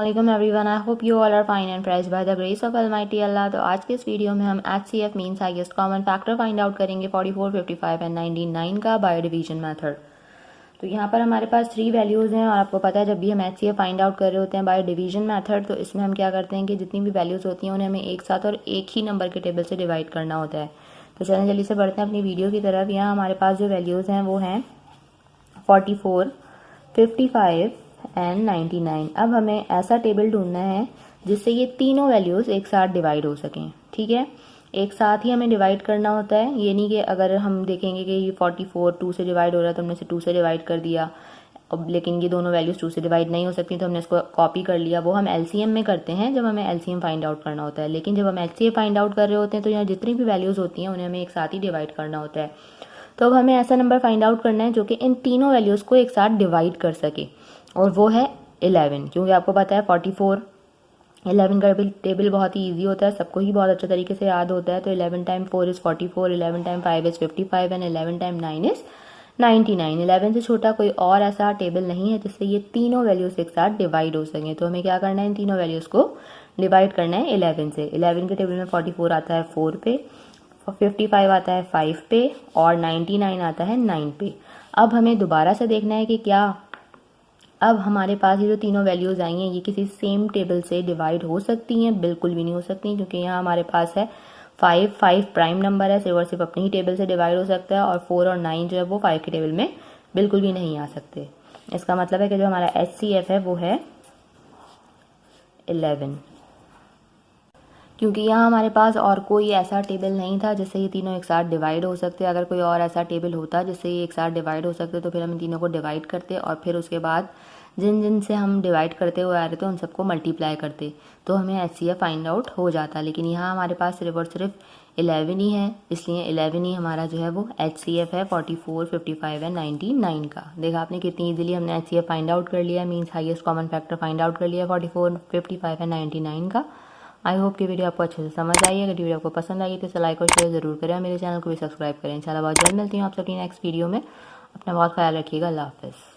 वालेकुम everyone, I hope you all are fine and praise by the grace of almighty Allah. तो आज के इस वीडियो में हम HCF means highest common factor find out करेंगे 44, 55 एंड 99 का बाय डिवीजन मेथड। तो यहाँ पर हमारे पास 3 वैल्यूज़ हैं और आपको पता है जब भी हम HCF फाइंड आउट कर रहे होते हैं बाय डिवीजन मेथड तो इसमें हम क्या करते हैं कि जितनी भी वैल्यूज़ होती हैं उन्हें हमें एक साथ और एक ही नंबर के टेबल से डिवाइड करना होता है। तो चलें जल्दी से बढ़ते हैं अपनी वीडियो की तरफ। यहाँ हमारे पास जो वैल्यूज़ हैं वो हैं 44, 55 एंड 99। अब हमें ऐसा टेबल ढूंढना है जिससे ये तीनों वैल्यूज़ एक साथ डिवाइड हो सकें। ठीक है, एक साथ ही हमें डिवाइड करना होता है। ये नहीं कि अगर हम देखेंगे कि ये 44 2 से डिवाइड हो रहा है तो हमने इसे 2 से डिवाइड कर दिया, लेकिन ये दोनों वैल्यूज़ 2 से डिवाइड नहीं हो सकती तो हमने इसको कॉपी कर लिया। वो हम LCM में करते हैं जब हमें LCM फाइंड आउट करना होता है, लेकिन जब हम HCF फाइंड आउट कर रहे होते हैं तो यहाँ जितनी भी वैल्यूज़ होती हैं उन्हें हमें एक साथ ही डिवाइड करना होता है। तो अब हमें ऐसा नंबर फाइंड आउट करना है जो कि इन तीनों वैल्यूज़ को एक साथ डिवाइड कर सके, और वो है 11। क्योंकि आपको पता है 44 11 का टेबल बहुत ही इजी होता है, सबको ही बहुत अच्छे तरीके से याद होता है। तो 11 time 4 is 44, 11 time 5 is 55 and 11 time 9 is 99। 11 से छोटा कोई और ऐसा टेबल नहीं है जिससे ये तीनों वैल्यूज़ एक साथ डिवाइड हो सकें। तो हमें क्या करना है, इन तीनों वैल्यूज़ को डिवाइड करना है 11 से। 11 के टेबल में 44 आता है 4 पे, 55 आता है 5 पे और 99 आता है 9 पे। अब हमें दोबारा से देखना है कि क्या अब हमारे पास ये जो तीनों वैल्यूज़ आई हैं ये किसी सेम टेबल से डिवाइड हो सकती हैं। बिल्कुल भी नहीं हो सकती, क्योंकि यहाँ हमारे पास है 5 प्राइम नंबर है, सिर्फ अपने ही टेबल से डिवाइड हो सकता है, और 4 और 9 जो है वो 5 के टेबल में बिल्कुल भी नहीं आ सकते। इसका मतलब है कि जो हमारा HCF है वो है 11, क्योंकि यहाँ हमारे पास और कोई ऐसा टेबल नहीं था जिससे ये तीनों एक साथ डिवाइड हो सकते। अगर कोई और ऐसा टेबल होता जिससे ये एक साथ डिवाइड हो सकते तो फिर हम इन तीनों को डिवाइड करते और फिर उसके बाद जिन जिन से हम डिवाइड करते हुए आ रहे थे उन सबको मल्टीप्लाई करते तो हमें HCF फाइंड आउट हो जाता। लेकिन यहाँ हमारे पास सिर्फ और सिर्फ 11 ही है, इसलिए 11 ही हमारा जो है वो HCF है 44, 55 एंड 99 का। देखा आपने कितनी इजीली हमने HCF फाइंड आउट कर लिया, means highest common factor find out कर लिया 44, 55 एंड 99 का। आई होप कि वीडियो आपको अच्छे से समझ आई है। अगर वीडियो आपको पसंद आई तो इसे लाइक और शेयर जरूर करें, मेरे चैनल को भी सब्सक्राइब करें। इंशाल्लाह बहुत जल्द मिलती हूँ आप सबकी नेक्स्ट वीडियो में। अपना बहुत ख्याल रखिएगा। अल्लाह हाफ़िज़।